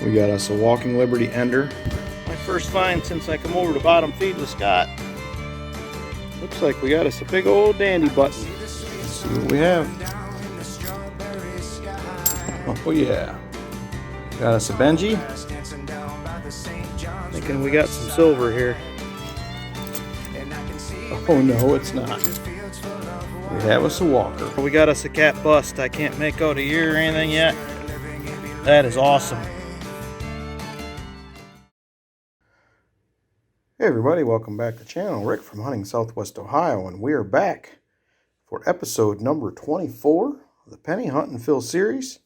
We got us a Walking Liberty Ender. My first find since I come over to bottom feed with Scott. Looks like we got us a big old dandy button. Let's see what we have. Oh yeah. Got us a Benji. Thinking we got some silver here. Oh no, it's not. We have us a Walker. We got us a cat bust. I can't make out a year or anything yet. That is awesome. Hey everybody, welcome back to the channel. Rick from Hunting Southwest Ohio, and we are back for episode number 24 of the Penny Hunt and Fill series.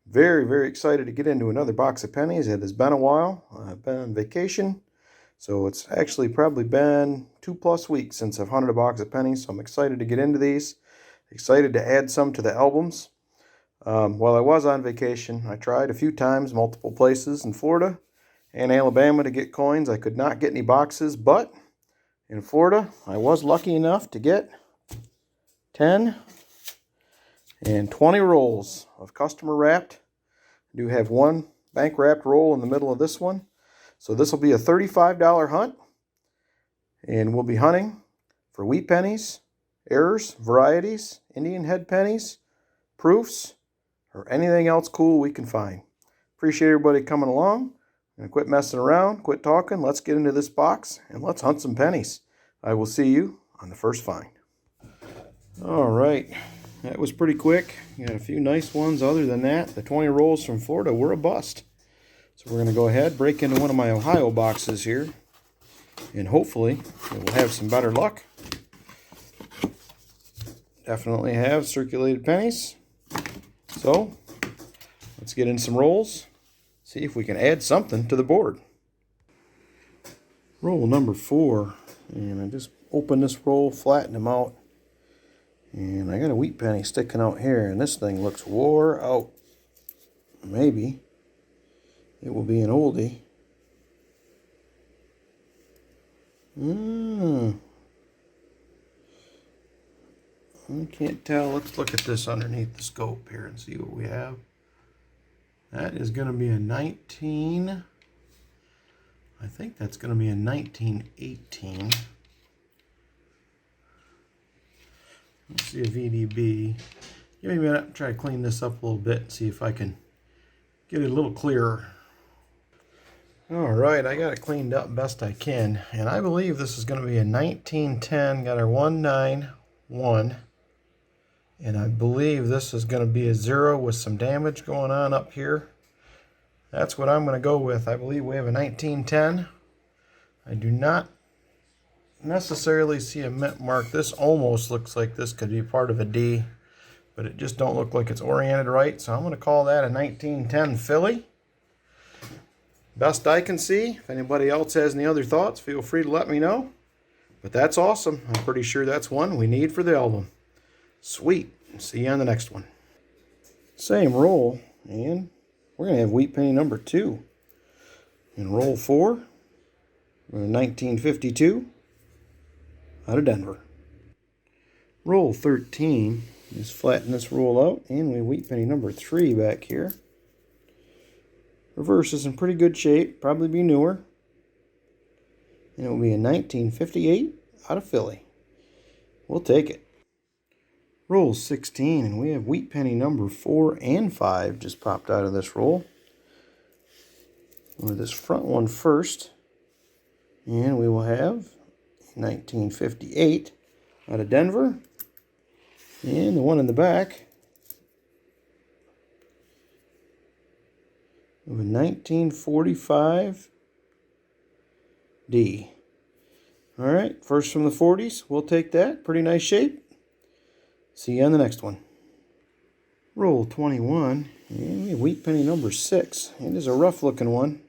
Very excited to get into another box of pennies. It has been a while. I've been on vacation, so it's actually probably been 2+ weeks since I've hunted a box of pennies, so I'm excited to get into these. Excited to add some to the albums. While I was on vacation, I tried a few times, multiple places in Florida and Alabama to get coins. I could not get any boxes, but in Florida, I was lucky enough to get 10 and 20 rolls of customer wrapped. I do have one bank wrapped roll in the middle of this one. So this will be a $35 hunt, and we'll be hunting for wheat pennies, errors, varieties, Indian head pennies, proofs, or anything else cool we can find. Appreciate everybody coming along. I'm going to quit messing around, quit talking. Let's get into this box and let's hunt some pennies. I will see you on the first find. All right, that was pretty quick. Got a few nice ones. Other than that, the 20 rolls from Florida were a bust. So we're going to go ahead, break into one of my Ohio boxes here, and hopefully we'll have some better luck. Definitely have circulated pennies. So let's get in some rolls. See if we can add something to the board. Roll number 4, and I just open this roll, flatten them out, and I got a wheat penny sticking out here, and this thing looks wore out. Maybe it will be an oldie. I can't tell. Let's look at this underneath the scope here and see what we have. That is going to be a 19. I think that's going to be a 1918. Let's see a VDB. Give me a minute. Try to clean this up a little bit and see if I can get it a little clearer. All right, I got it cleaned up best I can, and I believe this is going to be a 1910. Got our 191. And I believe this is going to be a 0 with some damage going on up here. That's what I'm going to go with. I believe we have a 1910. I do not necessarily see a mint mark. This almost looks like this could be part of a D, but it just don't look like it's oriented right. So I'm going to call that a 1910 filly. Best I can see. If anybody else has any other thoughts, feel free to let me know. But that's awesome. I'm pretty sure that's one we need for the album. Sweet. See you on the next one. Same roll, and we're going to have wheat penny number 2. In roll 4, we're in 1952 out of Denver. Roll 13. Just flatten this roll out, and we have wheat penny number 3 back here. Reverse is in pretty good shape, probably be newer. And it will be a 1958 out of Philly. We'll take it. Roll 16, and we have wheat penny number 4 and 5 just popped out of this roll. With this front one first, and we will have 1958 out of Denver, and the one in the back of a 1945 D. All right, first from the 40s, we'll take that. Pretty nice shape. See you on the next one. Roll 21, and we have wheat penny number 6. It is a rough looking one.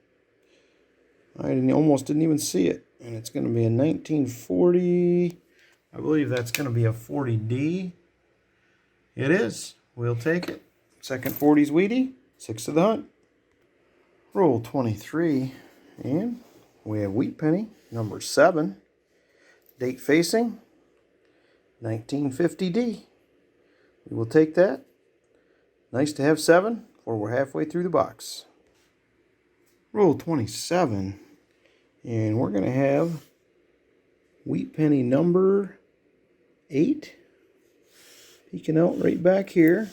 I almost didn't even see it. And it's going to be a 1940, I believe that's going to be a 40D. It is. We'll take it. Second 40's Wheatie, 6 of the hunt. Roll 23, and we have wheat penny number 7. Date facing, 1950D. We will take that. Nice to have 7, or we're halfway through the box. Roll 27. And we're going to have wheat penny number 8. Peeking out right back here.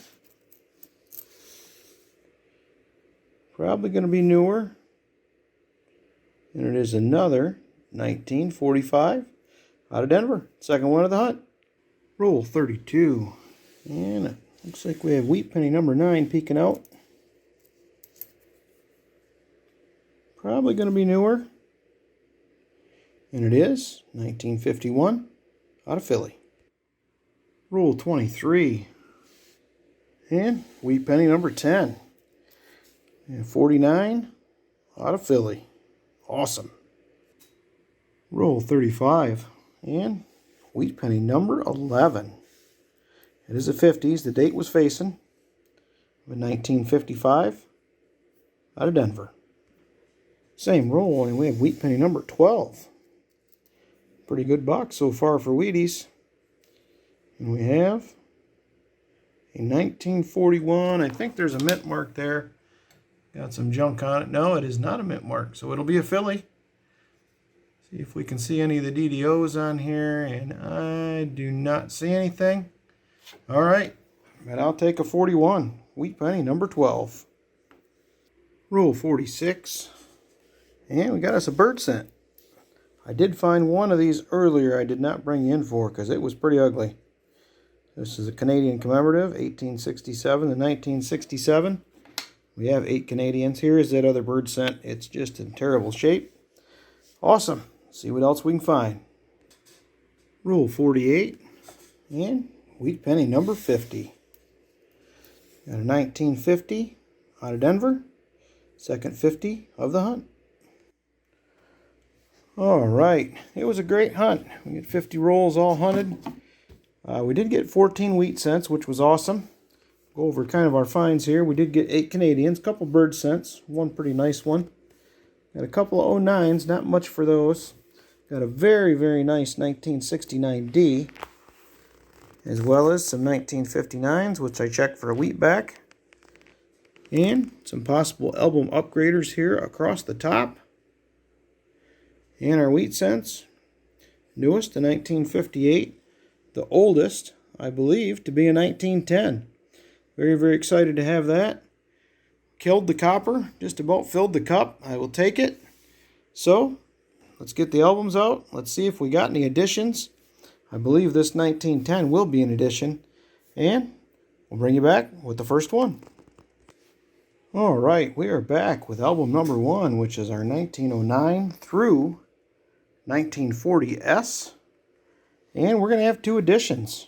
Probably going to be newer. And it is another 1945 out of Denver. Second one of the hunt. Roll 32. And it looks like we have wheat penny number 9 peeking out. Probably going to be newer. And it is 1951 out of Philly. Roll 23. And wheat penny number 10. And 49 out of Philly. Awesome. Roll 35. And wheat penny number 11. It is the 50s. The date was facing. 1955 out of Denver. Same roll, and we have wheat penny number 12. Pretty good box so far for Wheaties. And we have a 1941. I think there's a mint mark there. Got some junk on it. No, it is not a mint mark, so it'll be a Philly. See if we can see any of the DDOs on here, and I do not see anything. All right, but I'll take a 41. Wheat penny number 12. Roll 46. And we got us a bird scent. I did find one of these earlier I did not bring you in for because it was pretty ugly. This is a Canadian commemorative, 1867 to 1967. We have 8 Canadians. Here is that other bird scent. It's just in terrible shape. Awesome. See what else we can find. Roll 48. And wheat penny number 50. Got a 1950 out of Denver. Second 50 of the hunt. All right, it was a great hunt. We get 50 rolls all hunted. We did get 14 wheat cents, which was awesome. Go over kind of our finds here. We did get 8 Canadians, a couple bird cents, one pretty nice one. Got a couple of 09s, not much for those. Got a very, very nice 1969D, as well as some 1959s, which I checked for a wheat back. And some possible album upgraders here across the top. And our wheat cents, newest, a 1958, the oldest, I believe, to be a 1910. Very, very excited to have that. Killed the copper, just about filled the cup. I will take it. So, let's get the albums out. Let's see if we got any additions. I believe this 1910 will be an addition. And we'll bring you back with the first one. All right, we are back with album number 1, which is our 1909 through 1940S, and we're going to have 2 editions.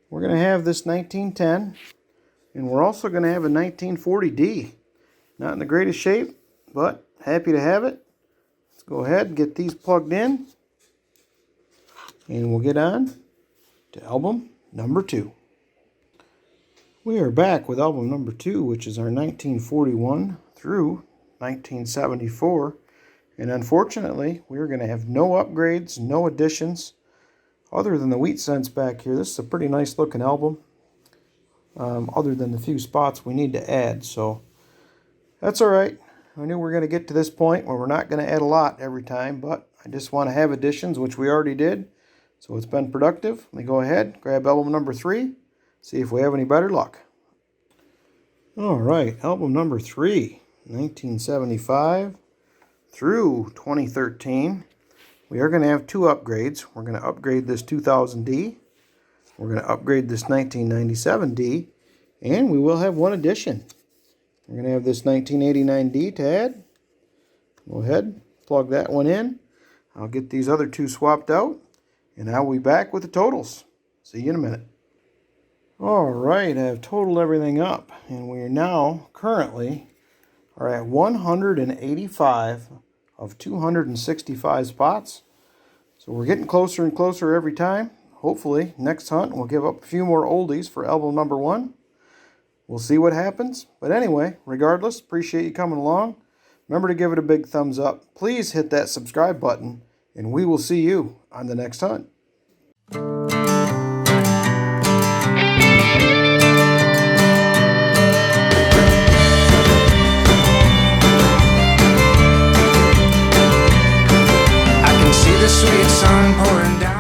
We're going to have this 1910, and we're also going to have a 1940D. Not in the greatest shape, but happy to have it. Let's go ahead and get these plugged in, and we'll get on to album number 2. We are back with album number 2, which is our 1941 through 1974. And unfortunately, we're going to have no upgrades, no additions, other than the wheat cents back here. This is a pretty nice looking album, other than the few spots we need to add. So that's all right. I knew we were going to get to this point where we're not going to add a lot every time, but I just want to have additions, which we already did. So it's been productive. Let me go ahead, grab album number 3, see if we have any better luck. All right, album number 3, 1975 through 2013. We are going to have 2 upgrades. We're going to upgrade this 2000D. We're going to upgrade this 1997D. And we will have 1 addition. We're going to have this 1989D to add. Go ahead, plug that one in. I'll get these other 2 swapped out. And I'll be back with the totals. See you in a minute. All right, I've totaled everything up. And we are now currently are at 185 of 265 spots. So we're getting closer and closer every time. Hopefully, next hunt we'll give up a few more oldies for album number 1. We'll see what happens. But anyway, regardless, appreciate you coming along. Remember to give it a big thumbs up. Please hit that subscribe button, and we will see you on the next hunt. can see the sweet sun pouring down.